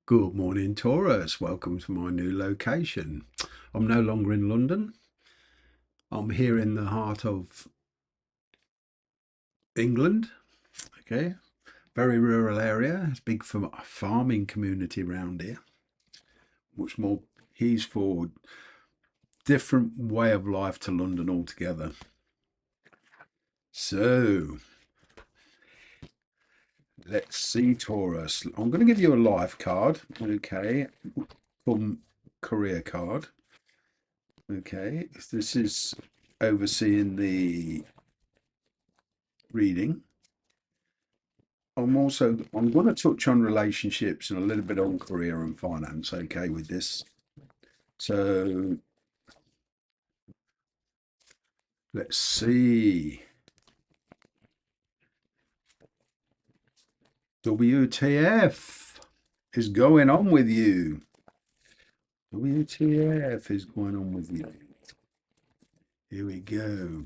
Good morning, Taurus. Welcome to my new location. I'm no longer in London. I'm here in the heart of England. Okay, very rural area. It's a big farming community around here. Much more peaceful, different way of life to London altogether. So let's see, Taurus. I'm going to give you a life card. Okay, from career card. Okay, this is overseeing the reading. I'm going to touch on relationships and a little bit on career and finance, okay, with this. So let's see. WTF is going on with you? WTF is going on with you? Here we go.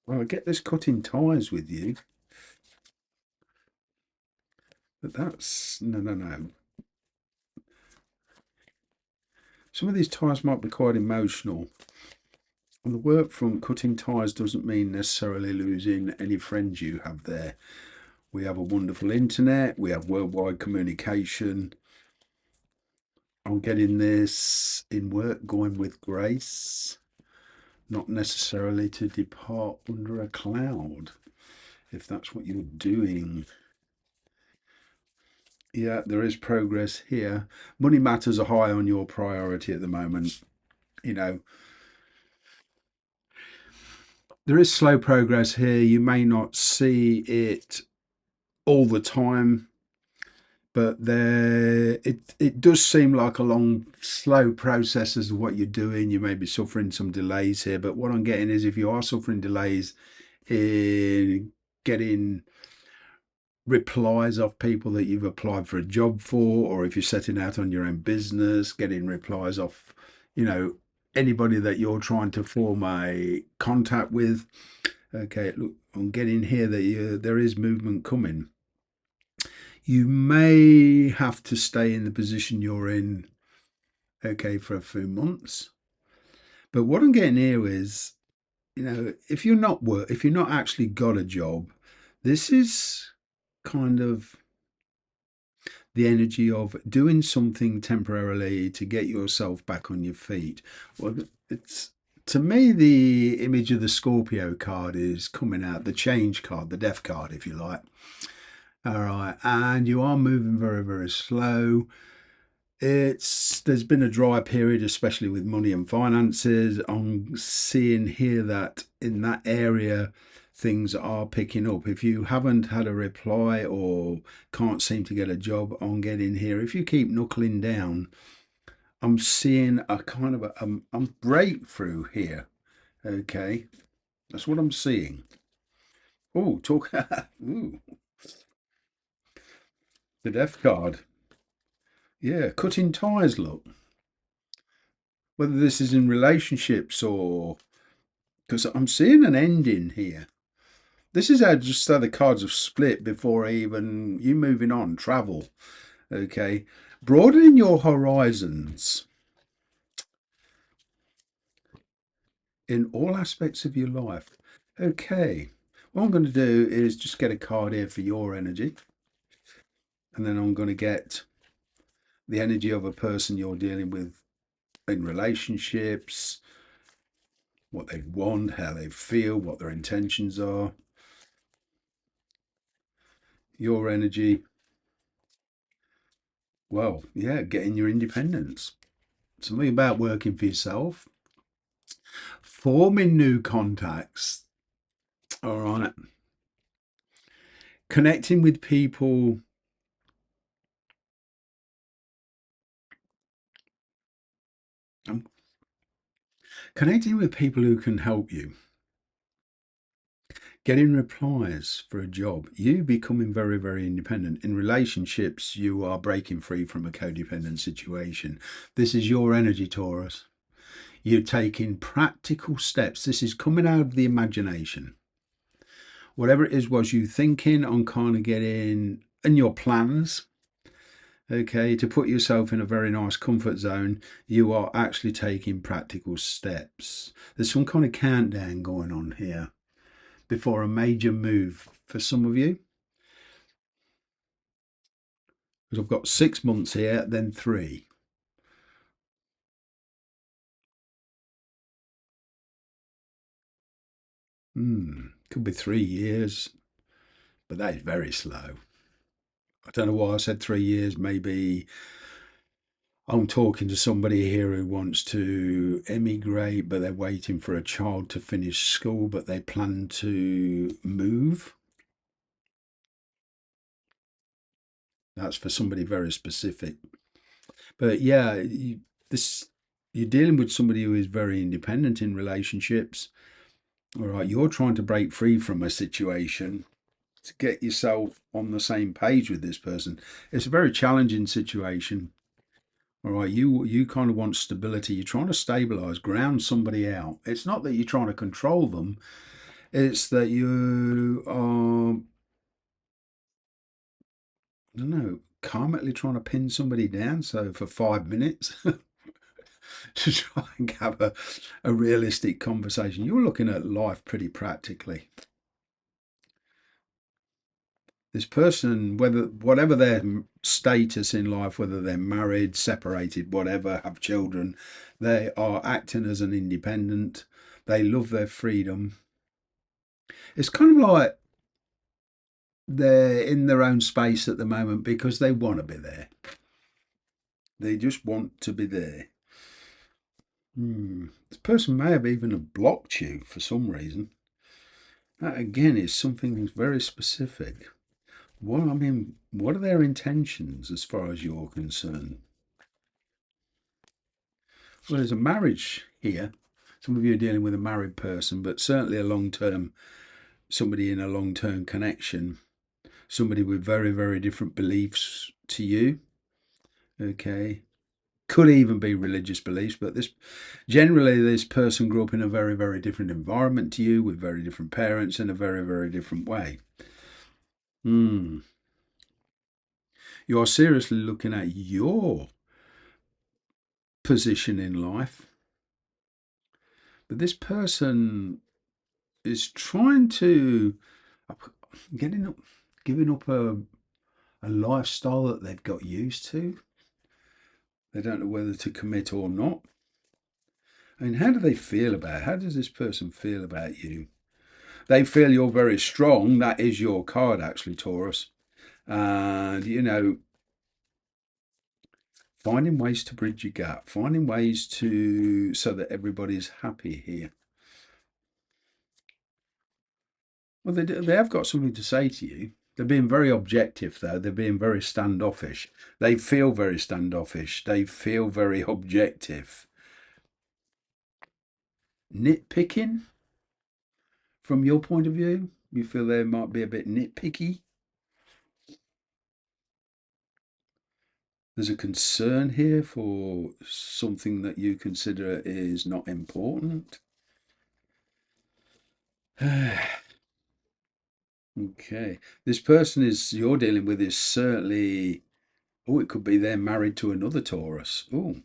Well, I get this cutting ties with you, but that's no. Some of these ties might be quite emotional. On the work front, cutting ties doesn't mean necessarily losing any friends you have there. We have a wonderful internet. We have worldwide communication. I'm getting this in work going with grace, not necessarily to depart under a cloud, if that's what you're doing. Yeah, there is progress here. Money matters are high on your priority at the moment. You know, there is slow progress here. You may not see it all the time, but it does seem like a long, slow process as to what you're doing. You may be suffering some delays here, but what I'm getting is if you are suffering delays in getting replies off people that you've applied for a job for, or if you're setting out on your own business, getting replies off, you know, anybody that you're trying to form a contact with. Okay, look, I'm getting here that there is movement coming. You may have to stay in the position you're in, okay, for a few months. But what I'm getting here is, if you're not actually got a job, this is kind of the energy of doing something temporarily to get yourself back on your feet. Well, it's to me the image of the Scorpio card is coming out, the change card, the death card, if you like. All right, and you are moving very, very slow. There's been a dry period, especially with money and finances. I'm seeing here that in that area things are picking up. If you haven't had a reply or can't seem to get a job on getting here, if you keep knuckling down, I'm seeing a kind of a breakthrough here. Okay, that's what I'm seeing. Oh, talk. Ooh, the death card. Yeah, cutting ties. Look, whether this is in relationships or because I'm seeing an ending here. This is how the cards have split before even you moving on, travel. Okay. Broadening your horizons in all aspects of your life. Okay. What I'm going to do is just get a card here for your energy. And then I'm going to get the energy of a person you're dealing with in relationships, what they want, how they feel, what their intentions are. Your energy. Well, yeah, getting your independence. Something about working for yourself, forming new contacts. All right. Connecting with people. um, Connecting with people who can help you. Getting replies for a job. You becoming very, very independent. In relationships, you are breaking free from a codependent situation. This is your energy, Taurus. You're taking practical steps. This is coming out of the imagination. Whatever it is was you thinking on kind of getting in your plans. Okay, to put yourself in a very nice comfort zone, you are actually taking practical steps. There's some kind of countdown going on here before a major move for some of you. Because I've got 6 months here, then 3. Could be 3 years, but that is very slow. I don't know why I said 3 years. Maybe I'm talking to somebody here who wants to emigrate, but they're waiting for a child to finish school, but they plan to move. That's for somebody very specific. But yeah, this you're dealing with somebody who is very independent in relationships. All right, you're trying to break free from a situation to get yourself on the same page with this person. It's a very challenging situation. All right, you kind of want stability. You're trying to stabilize, ground somebody out. It's not that you're trying to control them. It's that you are, I don't know, karmically trying to pin somebody down. So for 5 minutes to try and have a realistic conversation. You're looking at life pretty practically. This person, whatever their status in life, whether they're married, separated, whatever, have children, they are acting as an independent. They love their freedom. It's kind of like they're in their own space at the moment because they want to be there. They just want to be there. This person may have even blocked you for some reason. That again is something very specific. What what are their intentions as far as you're concerned? Well, there's a marriage here. Some of you are dealing with a married person, but certainly a long-term, somebody in a long-term connection, somebody with very, very different beliefs to you. Okay. Could even be religious beliefs, but this person grew up in a very, very different environment to you with very different parents in a very, very different way. You are seriously looking at your position in life, but this person is trying to getting up, giving up a lifestyle that they've got used to. They don't know whether to commit or not. I mean, how do they feel about it? How does this person feel about you? They feel you're very strong. That is your card, actually, Taurus. And, finding ways to bridge your gap, finding ways to so that everybody's happy here. Well, they have got something to say to you. They're being very objective, though. They're being very standoffish. They feel very standoffish. They feel very objective. Nitpicking, from your point of view, you feel they might be a bit nitpicky. There's a concern here for something that you consider is not important. Okay. This person you're dealing with is certainly, it could be they're married to another Taurus. Or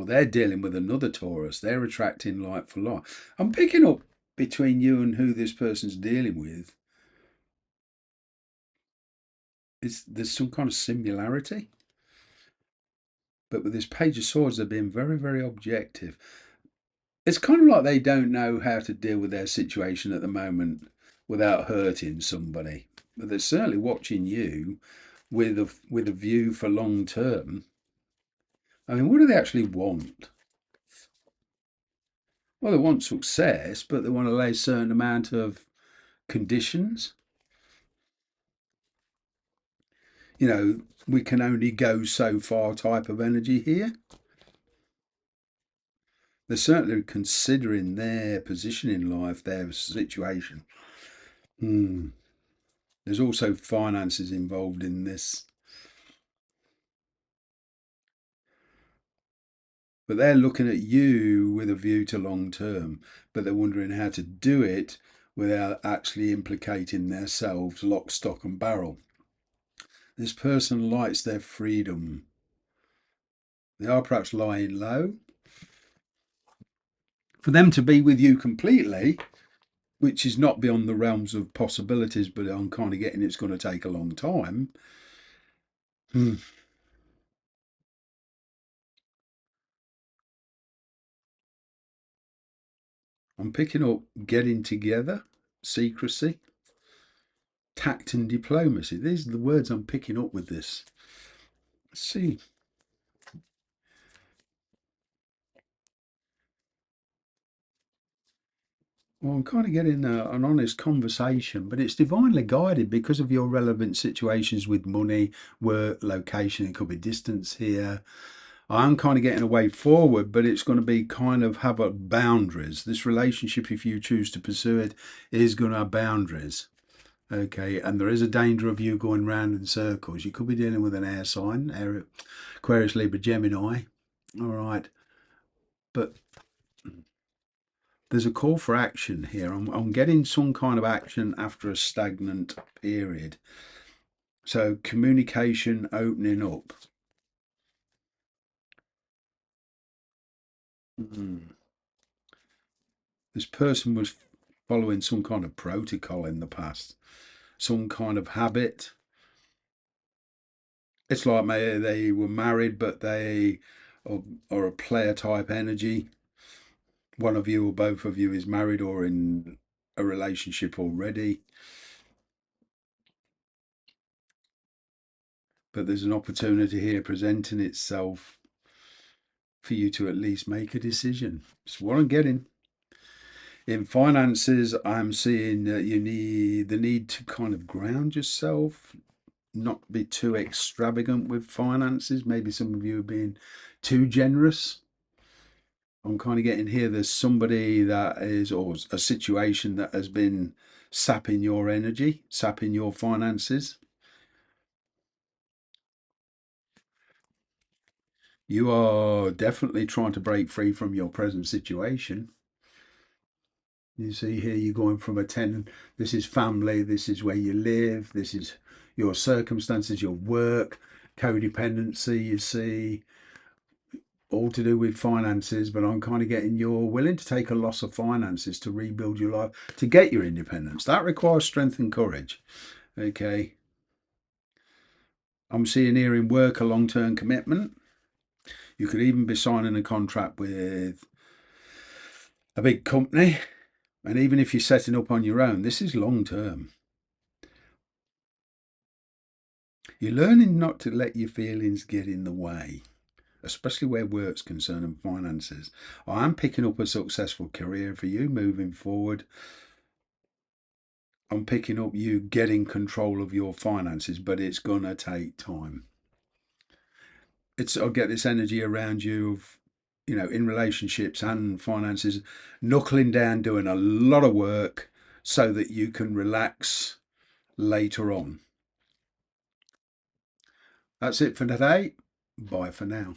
they're dealing with another Taurus. They're attracting like for like. I'm picking up between you and who this person's dealing with. There's some kind of similarity. But with this Page of Swords, they're being very, very objective. It's kind of like they don't know how to deal with their situation at the moment without hurting somebody. But they're certainly watching you with a view for long term. I mean, what do they actually want? Well, they want success, but they want to lay a certain amount of conditions. We can only go so far type of energy here. They're certainly considering their position in life, their situation. There's also finances involved in this. But they're looking at you with a view to long term, but they're wondering how to do it without actually implicating themselves lock, stock, and barrel. This person likes their freedom. They are perhaps lying low. For them to be with you completely, which is not beyond the realms of possibilities, but I'm kind of getting it's going to take a long time. I'm picking up getting together, secrecy, tact and diplomacy. These are the words I'm picking up with this. Let's see. Well, I'm kind of getting an honest conversation, but it's divinely guided because of your relevant situations with money, work, location. It could be distance here. I'm kind of getting a way forward, but it's going to be kind of have a boundaries. This relationship, if you choose to pursue it, is going to have boundaries. Okay, and there is a danger of you going round in circles. You could be dealing with an air sign, Aquarius, Libra, Gemini. All right, but there's a call for action here. I'm getting some kind of action after a stagnant period. So communication opening up. This person was following some kind of protocol in the past, some kind of habit. It's like maybe they were married, but they are a player type energy. One of you or both of you is married or in a relationship already. But there's an opportunity here presenting itself for you to at least make a decision. It's what I'm getting. In finances, I'm seeing you need the need to kind of ground yourself, not be too extravagant with finances. Maybe some of you are being too generous. I'm kind of getting here there's somebody that is, or a situation that has been sapping your energy, sapping your finances. You are definitely trying to break free from your present situation. You see here, you're going from a 10, this is family, this is where you live, this is your circumstances, your work, codependency, you see, all to do with finances. But I'm kind of getting you're willing to take a loss of finances to rebuild your life, to get your independence. That requires strength and courage. Okay. I'm seeing here in work a long-term commitment. You could even be signing a contract with a big company. And even if you're setting up on your own, this is long term. You're learning not to let your feelings get in the way, especially where work's concerned and finances. I'm picking up a successful career for you moving forward. I'm picking up you getting control of your finances, but it's going to take time. I'll get this energy around you of, in relationships and finances, knuckling down, doing a lot of work so that you can relax later on. That's it for today. Bye for now.